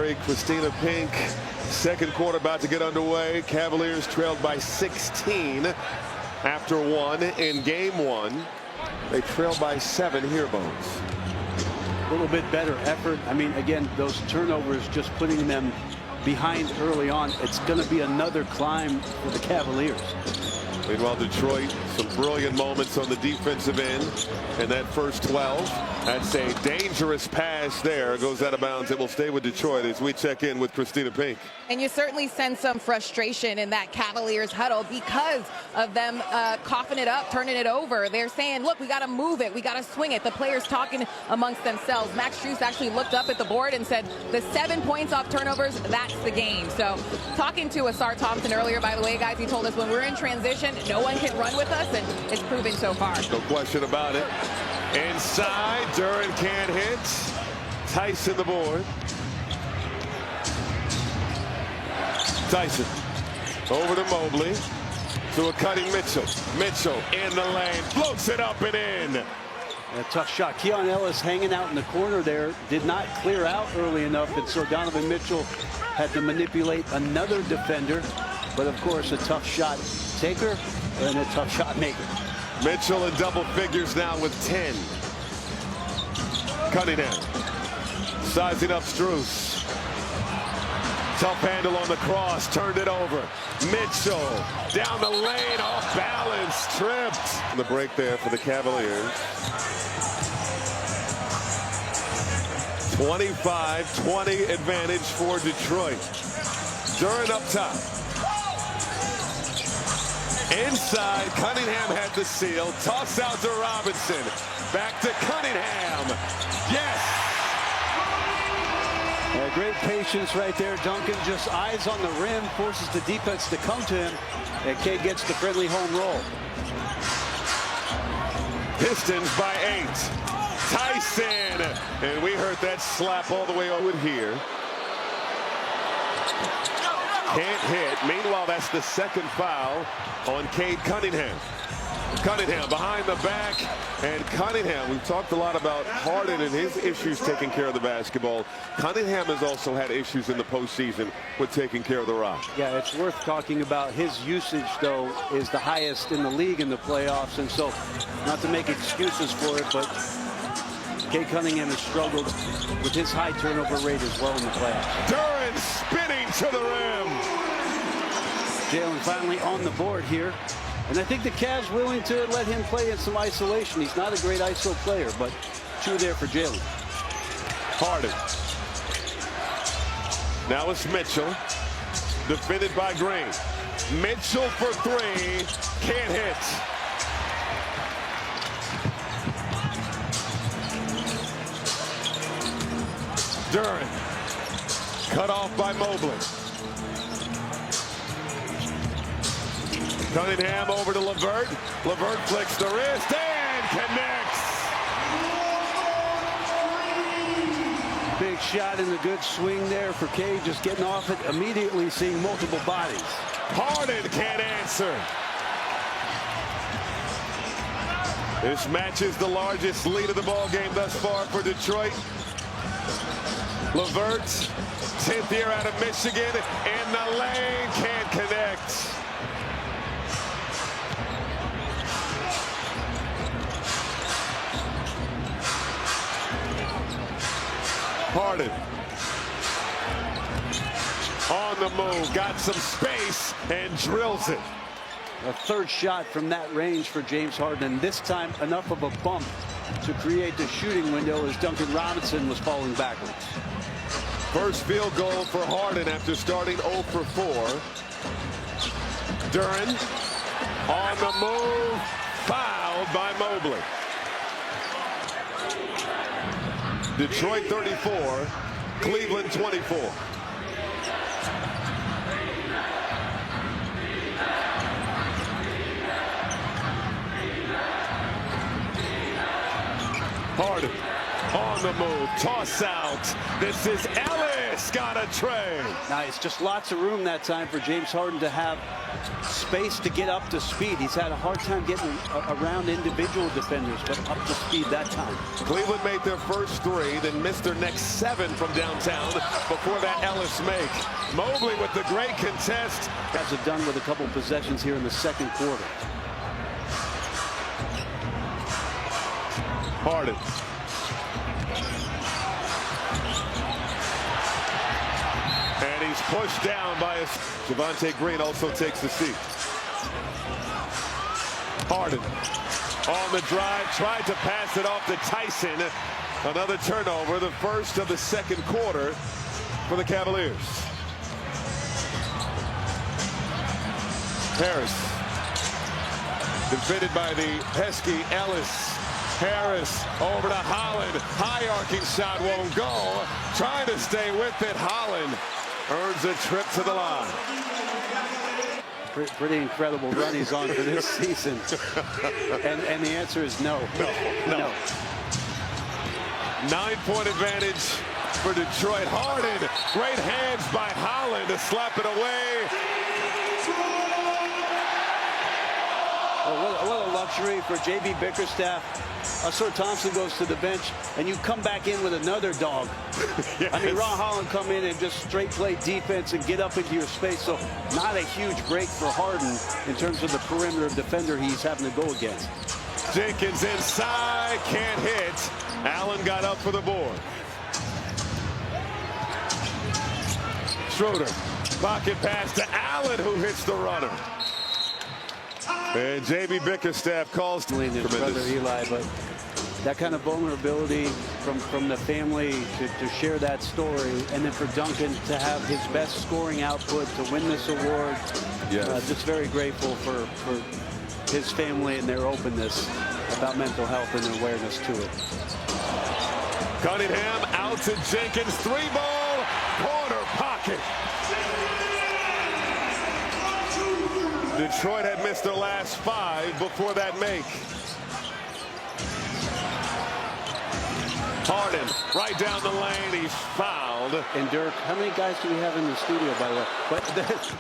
Christina Pink, second quarter about to get underway. Cavaliers trailed by 16 after one in game one. They trail by 7 here, Bones. A little bit better effort. I mean, again, those turnovers, just putting them behind early on. It's going to be another climb for the Cavaliers. Meanwhile, Detroit, some brilliant moments on the defensive end. And that first 12, that's a dangerous pass there. Goes out of bounds. It will stay with Detroit as we check in with Christina Pink. And you certainly sense some frustration in that Cavaliers huddle because of them coughing it up, turning it over. They're saying, look, we got to move it. We got to swing it. The players talking amongst themselves. Max Strus actually looked up at the board and said, the 7 points off turnovers, that's the game. So talking to Asar Thompson earlier, by the way, guys, he told us when we're in transition, no one can run with us, and it's proven so far. No question about it. Inside, Duren can't hit. Tyson the board. Tyson over to Mobley, to a cutting Mitchell. Mitchell in the lane, floats it up and in. A tough shot. Keon Ellis hanging out in the corner there, did not clear out early enough, and so Donovan Mitchell had to manipulate another defender. But of course, a tough shot taker and a tough shot maker. Mitchell in double figures now with 10. Cunningham sizing up Strus. Tough handle on the cross, turned it over. Mitchell down the lane, off balance, tripped. The break there for the Cavaliers. 25-20 advantage for Detroit. Duren up top. Inside, Cunningham had the seal. Toss out to Robinson. Back to Cunningham. Yes! Great patience right there. Duncan just eyes on the rim, forces the defense to come to him, and Cade gets the friendly home roll. Pistons by 8. Tyson! And we heard that slap all the way over here. Can't hit. Meanwhile, that's the second foul on Cade Cunningham. Cunningham behind the back, and Cunningham, we've talked a lot about Harden and his issues taking care of the basketball. Cunningham has also had issues in the postseason with taking care of the rock. Yeah, it's worth talking about. His usage, though, is the highest in the league in the playoffs, and so not to make excuses for it, but Cade Cunningham has struggled with his high turnover rate as well in the playoffs. Duren spinning to the rim. Jalen finally on the board here. And I think the Cavs willing to let him play in some isolation. He's not a great ISO player, but 2 there for Jalen. Harden. Now it's Mitchell. Defended by Green. Mitchell for 3. Can't hit. Duren. Cut off by Mobley. Cunningham over to LeVert. LeVert flicks the wrist and connects. Big shot and a good swing there for Cade, just getting off it immediately, seeing multiple bodies. Harden can't answer. This match is the largest lead of the ball game thus far for Detroit. LeVert, 10th year out of Michigan, in the lane, can't connect. Harden on the move, got some space and drills it. A third shot from that range for James Harden, and this time enough of a bump to create the shooting window as Duncan Robinson was falling backwards. First field goal for Harden after starting 0 for 4. Duren on the move, fouled by Mobley. Detroit 34, Cleveland 24. Harden on the move, toss out. This is Ellis. Davis got a tray. Nice. Just lots of room that time for James Harden to have space to get up to speed. He's had a hard time getting around individual defenders, but up to speed that time. Cleveland made their first three, then missed their next 7 from downtown before that Ellis make. Mobley with the great contest. Guys are done with a couple possessions here in the second quarter. Harden. And he's pushed down by Javonte Green also takes the seat. Harden on the drive, tried to pass it off to Tyson. Another turnover, the first of the second quarter for the Cavaliers. Harris, defended by the pesky Ellis. Harris over to Holland. High arcing shot won't go. Trying to stay with it. Holland earns a trip to the line. Pretty incredible run he's on for this season. And the answer is no. No. 9-point advantage for Detroit. Harden. Great hands by Holland to slap it away. Oh, what a luxury for J.B. Bickerstaff. Sir Thompson goes to the bench, and you come back in with another dog. Yes. I mean, Ron Holland come in and just straight play defense and get up into your space. So not a huge break for Harden in terms of the perimeter defender he's having to go against. Jenkins inside, can't hit. Allen got up for the board. Schroeder, pocket pass to Allen, who hits the runner. And J.B. Bickerstaff calls to his brother Eli, but that kind of vulnerability from the family to share that story, and then for Duncan to have his best scoring output to win this award. Yes. Just very grateful for his family and their openness about mental health and awareness to it. Cunningham out to Jenkins, 3-ball, corner pocket. Detroit had missed their last 5 before that make. Harden right down the lane. He's fouled. And Dirk, how many guys do we have in the studio, by the way? But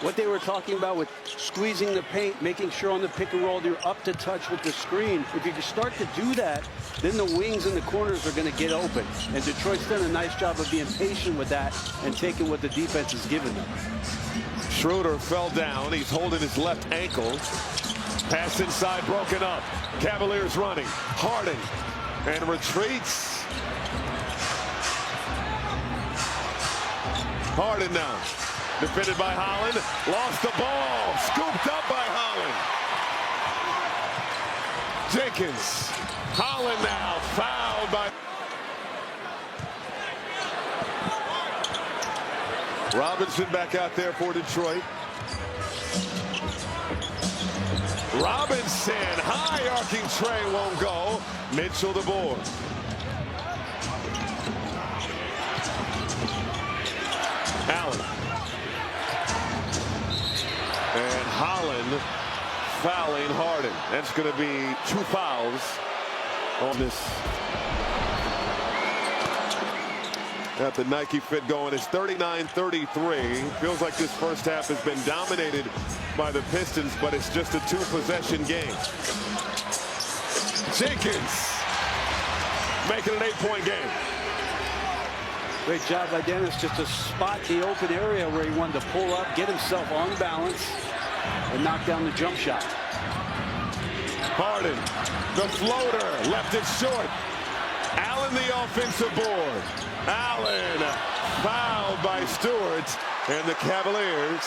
what they were talking about with squeezing the paint, making sure on the pick and roll you're up to touch with the screen. If you can start to do that, then the wings and the corners are going to get open. And Detroit's done a nice job of being patient with that and taking what the defense has given them. Schroeder fell down. He's holding his left ankle. Pass inside, broken up. Cavaliers running. Harden and retreats. Harden now. Defended by Holland. Lost the ball. Scooped up by Holland. Jenkins. Holland now fouled by... Robinson back out there for Detroit. Robinson, high arcing tray won't go. Mitchell the board. Allen. And Holland fouling Harden. That's going to be 2 fouls on this. Got the Nike fit going. It's 39-33. Feels like this first half has been dominated by the Pistons, but it's just a 2-possession game. Jenkins making an 8-point game. Great job by Dennis just to spot the open area where he wanted to pull up, get himself on balance, and knock down the jump shot. Harden, the floater, left it short. Allen the offensive board. Allen fouled by Stewart, and the Cavaliers